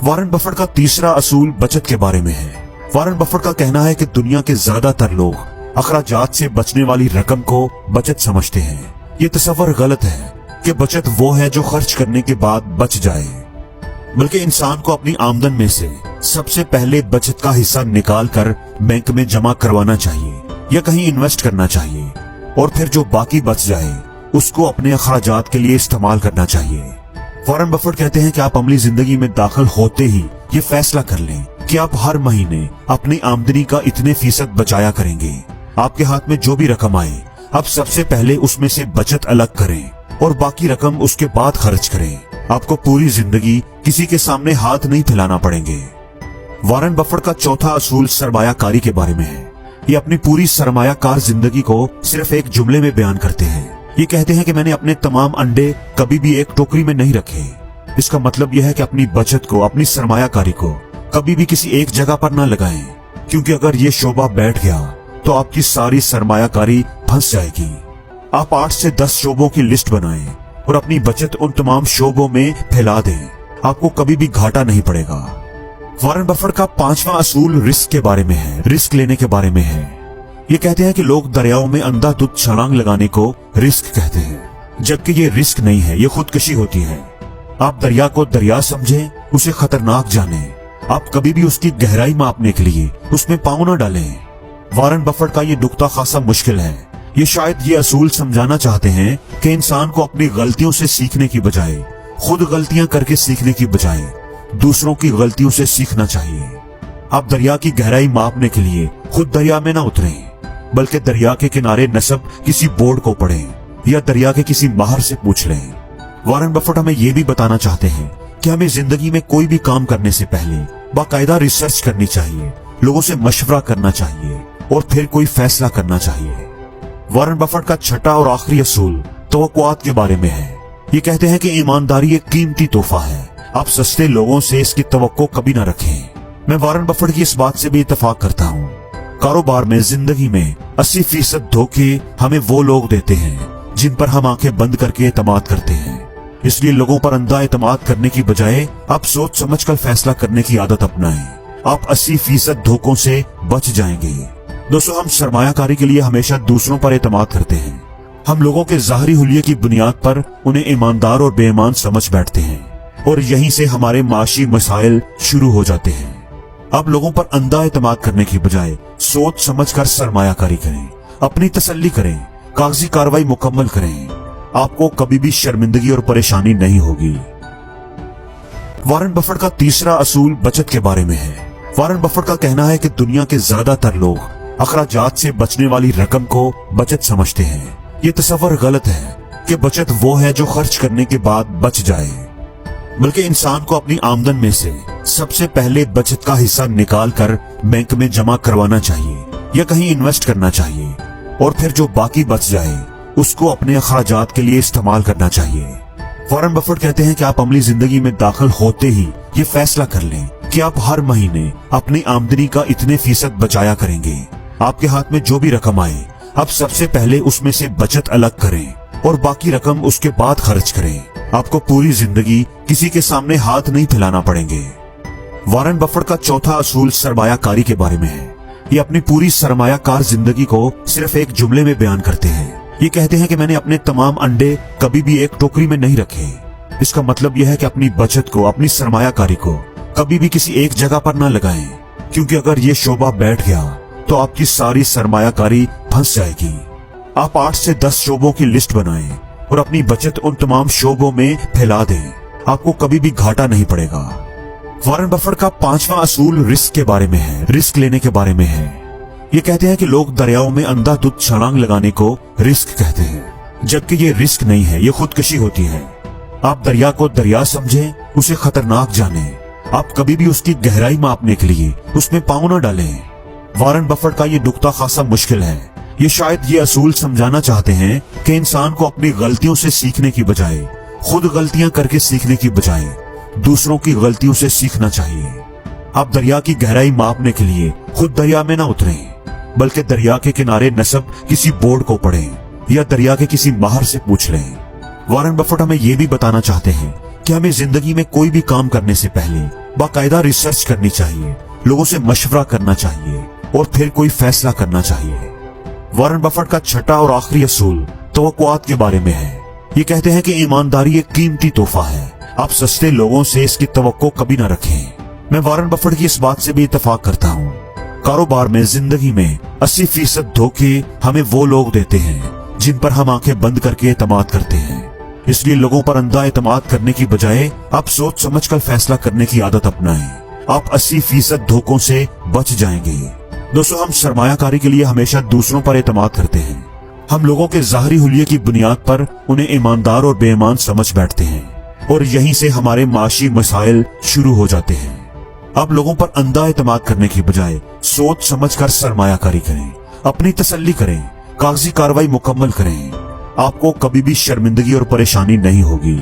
Warren Buffett का तीसरा असूल बचत के बारे में है। वॉरेन बफेट का कहना है कि दुनिया के ज्यादातर लोग अखराजात से बचने वाली रकम को बचत समझते हैं। ये तस्वर गलत है कि बचत वो है जो खर्च करने के बाद बच जाए, बल्कि इंसान को अपनी आमदन में से सबसे पहले बचत का हिस्सा निकाल कर बैंक में जमा करवाना चाहिए या कहीं इन्वेस्ट करना चाहिए, और फिर जो बाकी बच जाए उसको अपने अखराजात के लिए इस्तेमाल करना चाहिए। वॉरेन बफेट कहते हैं कि आप अमली जिंदगी में दाखिल होते ही ये फैसला कर लें कि आप हर महीने अपनी आमदनी का इतने फीसद बचाया करेंगे। आपके हाथ में जो भी रकम आए आप सबसे पहले उसमें से बचत अलग करें और बाकी रकम उसके बाद खर्च करें। आपको पूरी जिंदगी किसी के सामने हाथ नहीं फैलाना पड़ेंगे। वॉरेन बफेट का चौथा असूल सरमायाकारी के बारे में है। ये अपनी पूरी सरमायाकार जिंदगी को सिर्फ एक जुमले में बयान करते हैं। ये कहते हैं कि मैंने अपने तमाम अंडे कभी भी एक टोकरी में नहीं रखे। इसका मतलब यह है कि अपनी बचत को, अपनी सरमायाकारी को कभी भी किसी एक जगह पर न लगाएं, क्योंकि अगर ये शोबा बैठ गया तो आपकी सारी सरमायाकारी फंस जाएगी। आप 8 से 10 शोबों की लिस्ट बनाएं और अपनी बचत उन तमाम शोबों में फैला दें। आपको कभी भी घाटा नहीं पड़ेगा। वॉरेन बफेट का पांचवा असूल रिस्क के बारे में है, रिस्क लेने के बारे में है। ये कहते हैं कि लोग दरियाओं में अंधाधुंध छलांग लगाने को रिस्क कहते हैं, जबकि ये रिस्क नहीं है, ये खुदकशी होती है। आप दरिया को दरिया समझें, उसे खतरनाक जानें। आप कभी भी उसकी गहराई मापने के लिए उसमें पांव न डालें। वॉरेन बफेट का ये नुक्ता खासा मुश्किल है। ये शायद ये असूल समझाना चाहते हैं कि इंसान को अपनी गलतियों से सीखने की बजाय, खुद गलतियां करके सीखने की बजाय दूसरों की गलतियों से सीखना चाहिए। आप दरिया की गहराई मापने के लिए खुद दरिया में न उतरें, बल्कि दरिया के किनारे नस्ब किसी बोर्ड को पढ़ें या दरिया के किसी माहिर से पूछ लें। वॉरेन बफेट हमें ये भी बताना चाहते हैं कि हमें जिंदगी में कोई भी काम करने से पहले बाकायदा रिसर्च करनी चाहिए, लोगों से मशवरा करना चाहिए और फिर कोई फैसला करना चाहिए। वॉरेन बफेट का छठा और आखिरी असूल तवक्कुआत के बारे में है। ये कहते हैं कि ईमानदारी एक कीमती तोहफा है। आप सस्ते लोगों से इसकी तवक्को कभी ना रखें। मैं वॉरेन बफेट की इस बात से भी इत्तेफाक करता हूँ। कारोबार में, जिंदगी में 80% धोखे हमें वो लोग देते हैं जिन पर हम आंखें बंद करके एतमाद करते हैं। इसलिए लोगों पर अंधा एतमाद करने की बजाय आप सोच समझकर फैसला करने की आदत अपनाएं। आप 80% धोखों से बच जाएंगे। दोस्तों, हम सरमायाकारी के लिए हमेशा दूसरों पर एतमाद करते हैं। हम लोगों के ज़ाहरी हुलिये की बुनियाद पर उन्हें ईमानदार और बेईमान समझ बैठते हैं और यहीं से हमारे माशी मसाइल शुरू हो जाते हैं। अब लोगों पर अंधा एतमाद करने की बजाय सोच समझकर सरमायाकारी करें, अपनी तसल्ली करें, कागजी कार्रवाई मुकम्मल करें। आपको कभी भी शर्मिंदगी और परेशानी नहीं होगी। वॉरेन बफेट का तीसरा असूल बचत के बारे में है। वॉरेन बफेट का कहना है कि दुनिया के ज्यादातर लोग अखराजात से बचने वाली रकम को बचत समझते हैं। ये तस्वर गलत है कि बचत वो है जो खर्च करने के बाद बच जाए, बल्कि इंसान को अपनी आमदन में से सबसे पहले बचत का हिस्सा निकाल कर बैंक में जमा करवाना चाहिए या कहीं इन्वेस्ट करना चाहिए, और फिर जो बाकी बच जाए उसको अपने अखराजात के लिए इस्तेमाल करना चाहिए। वॉरेन बफेट कहते हैं कि आप अमली जिंदगी में दाखिल होते ही ये फैसला कर लें कि आप हर महीने अपनी आमदनी का इतने फीसद बचाया करेंगे। आपके हाथ में जो भी रकम आए आप सबसे पहले उसमें से बचत अलग करें और बाकी रकम उसके बाद खर्च करें। आपको पूरी जिंदगी किसी के सामने हाथ नहीं फैलाना पड़ेंगे। वॉरेन बफेट का चौथा असूल सरमायाकारी के बारे में है। ये अपनी पूरी सरमायाकार जिंदगी को सिर्फ एक जुमले में बयान करते हैं। ये कहते हैं कि मैंने अपने तमाम अंडे कभी भी एक टोकरी में नहीं रखे। इसका मतलब यह है कि अपनी बचत को, अपनी सरमायाकारी को कभी भी किसी एक जगह पर न लगाएं, क्योंकि अगर ये शोबा बैठ गया तो आपकी सारी सरमायाकारी फंस जाएगी। आप 8 से 10 शोबों की लिस्ट बनाएं और अपनी बचत उन तमाम शोबों में फैला दें। आपको कभी भी घाटा नहीं पड़ेगा। वॉरेन बफेट का पांचवा असूल रिस्क के बारे में है, रिस्क लेने के बारे में है। ये कहते हैं कि लोग दरियाओं में अंधाधुंध छलांग लगाने को रिस्क कहते हैं, जबकि ये रिस्क नहीं है, ये खुदकशी होती है। आप दरिया को दरिया समझें, उसे खतरनाक जानें। आप कभी भी उसकी गहराई मापने के लिए उसमें पांव न डालें। वॉरेन बफेट का ये नुक्ता खासा मुश्किल है। ये शायद ये असूल समझाना चाहते हैं कि इंसान को अपनी गलतियों से सीखने की बजाय, खुद गलतियां करके सीखने की बजाय दूसरों की गलतियों से सीखना चाहिए। आप दरिया की गहराई मापने के लिए खुद दरिया में न उतरें, बल्कि दरिया के किनारे नस्ब किसी बोर्ड को पढ़ें या दरिया के किसी माहिर से पूछ लें। वॉरेन बफेट हमें ये भी बताना चाहते हैं कि हमें जिंदगी में कोई भी काम करने से पहले बाकायदा रिसर्च करनी चाहिए, लोगों से मशवरा करना चाहिए और फिर कोई फैसला करना चाहिए। वॉरेन बफेट का छठा और आखिरी असूल तवक्कुआत के बारे में है। ये कहते हैं कि ईमानदारी एक कीमती तोहफा है, आप सस्ते लोगों से इसकी तवक्को कभी न रखें। मैं वॉरेन बफेट की इस बात से भी इत्तेफाक करता हूँ। कारोबार में, जिंदगी में 80% धोखे हमें वो लोग देते हैं जिन पर हम आंखें बंद करके एतमाद करते हैं। इसलिए लोगों पर अंधा एतमाद करने की बजाय आप सोच समझकर फैसला करने की आदत अपनाएं। आप 80% धोखों से बच जाएंगे। दोस्तों, हम सरमायाकारी के लिए हमेशा दूसरों पर एतमाद करते हैं। हम लोगों के ज़ाहरी हुलिये की बुनियाद पर उन्हें ईमानदार और बेईमान समझ बैठते हैं और यहीं से हमारे माशी मसाइल शुरू हो जाते हैं। आप लोगों पर अंधा एतमाद करने की बजाय सोच समझकर सरमायाकारी करें, अपनी तसल्ली करें, कागजी कार्रवाई मुकम्मल करें। आपको कभी भी शर्मिंदगी और परेशानी नहीं होगी।